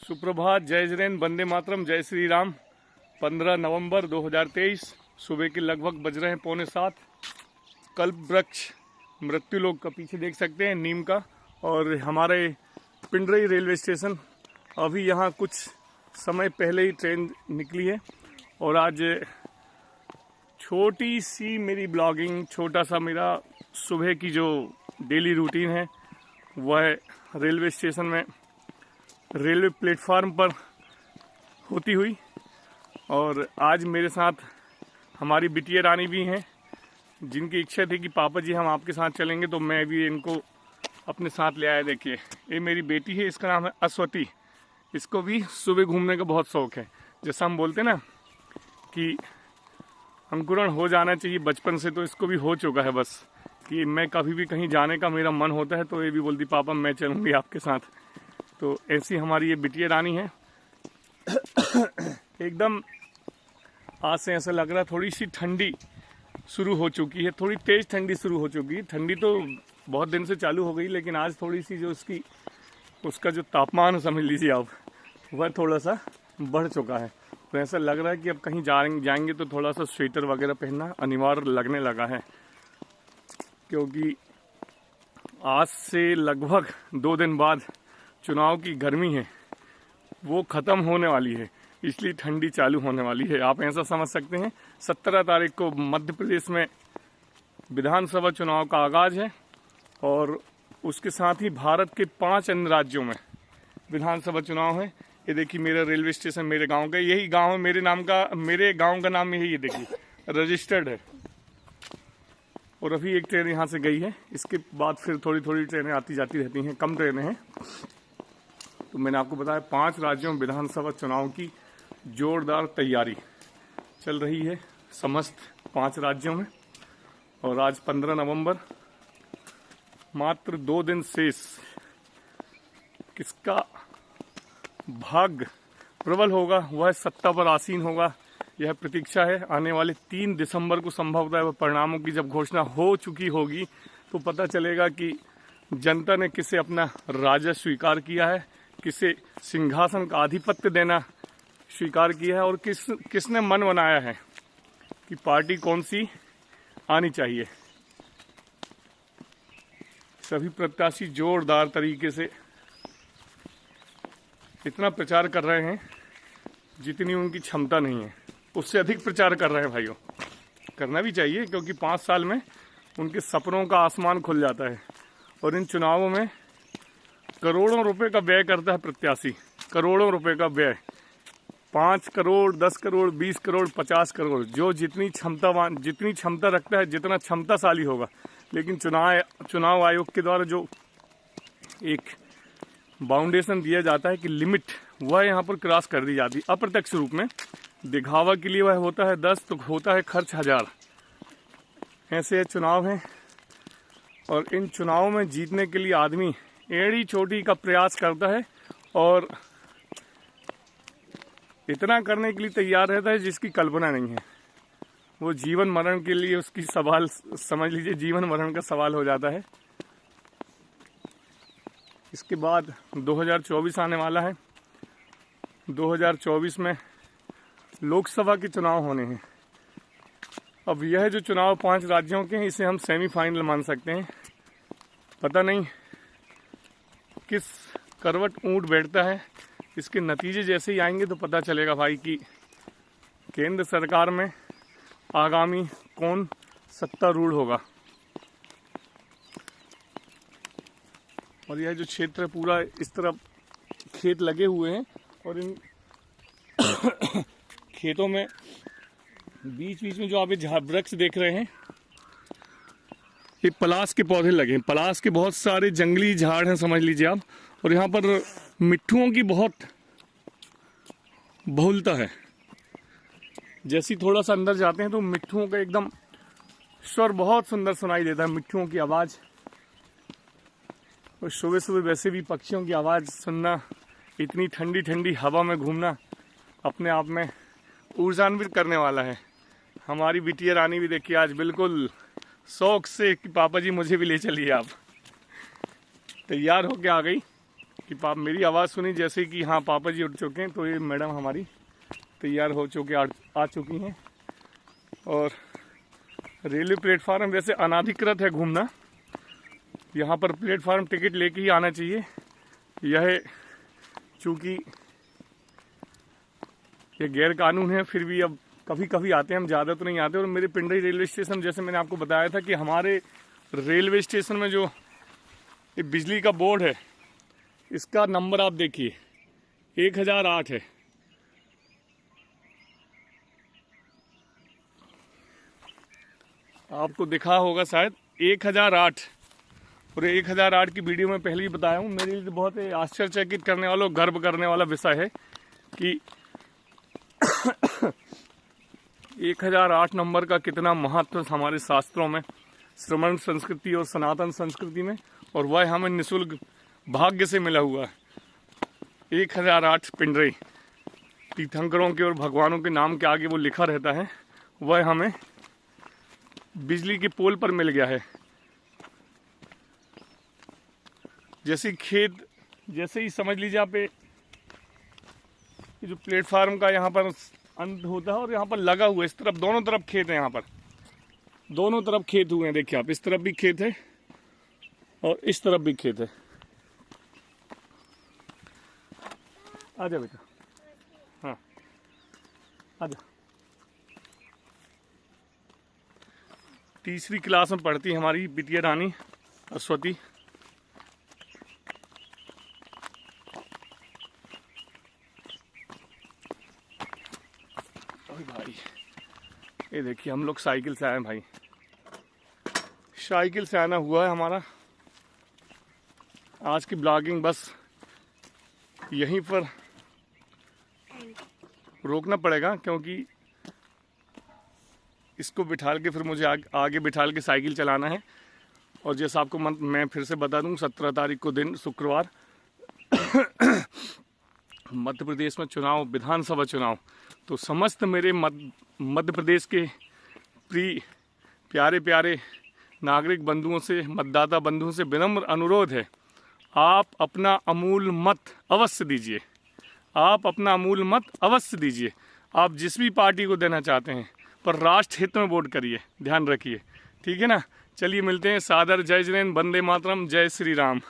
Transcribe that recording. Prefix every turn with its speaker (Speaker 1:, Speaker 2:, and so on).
Speaker 1: सुप्रभात, जय जैन, वंदे मातरम, जय श्री राम। 15 नवंबर 2023 सुबह के लगभग बज रहे हैं 6:45। कल्प वृक्ष मृत्युलोक का पीछे देख सकते हैं, नीम का। और हमारे पिंडरई रेलवे स्टेशन, अभी यहाँ कुछ समय पहले ही ट्रेन निकली है। और आज छोटी सी मेरी ब्लॉगिंग, छोटा सा मेरा सुबह की जो डेली रूटीन है वह रेलवे स्टेशन में रेलवे प्लेटफार्म पर होती हुई। और आज मेरे साथ हमारी बिटिया रानी भी हैं, जिनकी इच्छा थी कि पापा जी हम आपके साथ चलेंगे, तो मैं भी इनको अपने साथ ले आया। देखिए, ये मेरी बेटी है, इसका नाम है अस्वती। इसको भी सुबह घूमने का बहुत शौक है। जैसा हम बोलते हैं ना कि अंकुरण हो जाना चाहिए बचपन से, तो इसको भी हो चुका है। बस कि मैं कभी भी कहीं जाने का मेरा मन होता है तो ये भी बोलती पापा मैं चलूँगी आपके साथ। तो ऐसी हमारी ये बिटिया रानी है। एकदम आज से ऐसा लग रहा है थोड़ी सी ठंडी शुरू हो चुकी है, थोड़ी तेज ठंडी शुरू हो चुकी है। ठंडी तो बहुत दिन से चालू हो गई, लेकिन आज थोड़ी सी जो उसका जो तापमान समझ लीजिए आप, वह थोड़ा सा बढ़ चुका है। तो ऐसा लग रहा है कि अब कहीं जाएंगे तो थोड़ा सा स्वेटर वगैरह पहनना अनिवार्य लगने लगा है, क्योंकि आज से लगभग 2 दिन बाद चुनाव की गर्मी है वो ख़त्म होने वाली है, इसलिए ठंडी चालू होने वाली है। आप ऐसा समझ सकते हैं 17 तारीख को मध्य प्रदेश में विधानसभा चुनाव का आगाज है, और उसके साथ ही भारत के 5 अन्य राज्यों में विधानसभा चुनाव है। ये देखिए मेरा रेलवे स्टेशन मेरे गांव का, यही गांव है मेरे गांव का नाम यही है, देखिए रजिस्टर्ड है। और अभी एक ट्रेन यहाँ से गई है, इसके बाद फिर थोड़ी थोड़ी ट्रेनें आती जाती रहती हैं, कम ट्रेनें हैं। तो मैंने आपको बताया 5 राज्यों में विधानसभा चुनाव की जोरदार तैयारी चल रही है समस्त 5 राज्यों में। और आज 15 नवंबर, मात्र 2 दिन शेष। किसका भाग्य प्रबल होगा, वह सत्ता पर आसीन होगा, यह प्रतीक्षा है। आने वाले 3 दिसंबर को संभवतः वह परिणामों की जब घोषणा हो चुकी होगी तो पता चलेगा कि जनता ने किसे अपना राजा स्वीकार किया है, किसे सिंहासन का आधिपत्य देना स्वीकार किया है, और किसने मन बनाया है कि पार्टी कौन सी आनी चाहिए। सभी प्रत्याशी जोरदार तरीके से इतना प्रचार कर रहे हैं जितनी उनकी क्षमता नहीं है, उससे अधिक प्रचार कर रहे हैं। भाइयों, करना भी चाहिए, क्योंकि 5 साल में उनके सपनों का आसमान खुल जाता है। और इन चुनावों में करोड़ों रुपए का व्यय करता है प्रत्याशी, करोड़ों रुपए का व्यय। 5 करोड़, 10 करोड़, 20 करोड़, 50 करोड़, जो जितनी क्षमता रखता है, जितना क्षमताशाली होगा। लेकिन चुनाव आयोग के द्वारा जो एक बाउंडेशन दिया जाता है कि लिमिट, वह यहाँ पर क्रॉस कर दी जाती है अप्रत्यक्ष रूप में। दिखावा के लिए वह होता है 10, तो होता है खर्च 1000। ऐसे चुनाव हैं, और इन चुनावों में जीतने के लिए आदमी एड़ी चोटी का प्रयास करता है, और इतना करने के लिए तैयार रहता है जिसकी कल्पना नहीं है। वो जीवन मरण के लिए उसकी सवाल, समझ लीजिए जीवन मरण का सवाल हो जाता है। इसके बाद 2024 आने वाला है। 2024 में लोकसभा के चुनाव होने हैं। अब यह जो चुनाव 5 राज्यों के हैं, इसे हम सेमीफाइनल मान सकते हैं। पता नहीं किस करवट ऊंट बैठता है, इसके नतीजे जैसे ही आएंगे तो पता चलेगा भाई कि केंद्र सरकार में आगामी कौन सत्तारूढ़ होगा। और यह जो क्षेत्र है पूरा, इस तरफ खेत लगे हुए हैं, और इन खेतों में बीच बीच में जो आप ये वृक्ष देख रहे हैं, ये पलास के पौधे लगे हैं। पलास के बहुत सारे जंगली झाड़ हैं, समझ लीजिए आप। और यहाँ पर मिट्ठुओं की बहुत बहुलता है। जैसे थोड़ा सा अंदर जाते हैं तो मिट्ठुओं का एकदम स्वर बहुत सुंदर सुनाई देता है, मिट्ठुओं की आवाज़। और सुबह सुबह वैसे भी पक्षियों की आवाज़ सुनना, इतनी ठंडी ठंडी हवा में घूमना अपने आप में ऊर्जान्वित करने वाला है। हमारी बिटिया रानी भी देखिए आज बिल्कुल शौक से कि पापा जी मुझे भी ले चलिए। आप तैयार होके आ गई कि कि मेरी आवाज़ सुनी जैसे कि हाँ पापा जी उठ चुके हैं, तो ये मैडम हमारी तैयार हो चुके आ चुकी हैं। और रेलवे प्लेटफार्म वैसे अनाधिकृत है घूमना, यहाँ पर प्लेटफार्म टिकट लेके ही आना चाहिए। यह चूँकि ये गैर कानून है, फिर भी अब कभी कभी आते हैं हम, ज़्यादा तो नहीं आते। और मेरे पिंडरी रेलवे स्टेशन, जैसे मैंने आपको बताया था कि हमारे रेलवे स्टेशन में जो ये बिजली का बोर्ड है, इसका नंबर आप देखिए 1008 है। आपको दिखा होगा शायद 1008। और 1008 की वीडियो में पहले ही बताया हूँ, मेरे लिए बहुत आश्चर्यचकित करने वाला, गर्व करने वाला विषय है कि 1008 नंबर का कितना महत्व हमारे शास्त्रों में, श्रमण संस्कृति और सनातन संस्कृति में, और वह हमें निःशुल्क भाग्य से मिला हुआ है। 1008 पिंडरे तीर्थंकरों के और भगवानों के नाम के आगे वो लिखा रहता है, वह हमें बिजली के पोल पर मिल गया है। जैसे खेत, जैसे ही समझ लीजिए आप, जो प्लेटफार्म का यहाँ पर अंत होता है और यहाँ पर लगा हुआ है, इस तरफ दोनों तरफ खेत है, यहाँ पर दोनों तरफ खेत हुए हैं। देखिए आप, इस तरफ भी खेत है और इस तरफ भी खेत है। आजा बेटा, हाँ आजा। तीसरी क्लास में पढ़ती है हमारी बिटिया रानी अश्वती। भाई ये देखिए, हम लोग साइकिल से आए हैं भाई, साइकिल से आना हुआ है हमारा। आज की ब्लॉगिंग बस यहीं पर रोकना पड़ेगा, क्योंकि इसको बिठाल के फिर मुझे आगे बिठाल के साइकिल चलाना है। और जैसा आपको मैं फिर से बता दूं, 17 तारीख को दिन शुक्रवार मध्य प्रदेश में चुनाव, विधानसभा चुनाव। तो समस्त मेरे मध्य प्रदेश के प्यारे प्यारे नागरिक बंधुओं से, मतदाता बंधुओं से विनम्र अनुरोध है, आप अपना अमूल्य मत अवश्य दीजिए। आप अपना अमूल्य मत अवश्य दीजिए। आप जिस भी पार्टी को देना चाहते हैं, पर राष्ट्र हित में वोट करिए, ध्यान रखिए, ठीक है ना। चलिए मिलते हैं। सादर जय जैन, वंदे मातरम, जय श्री राम।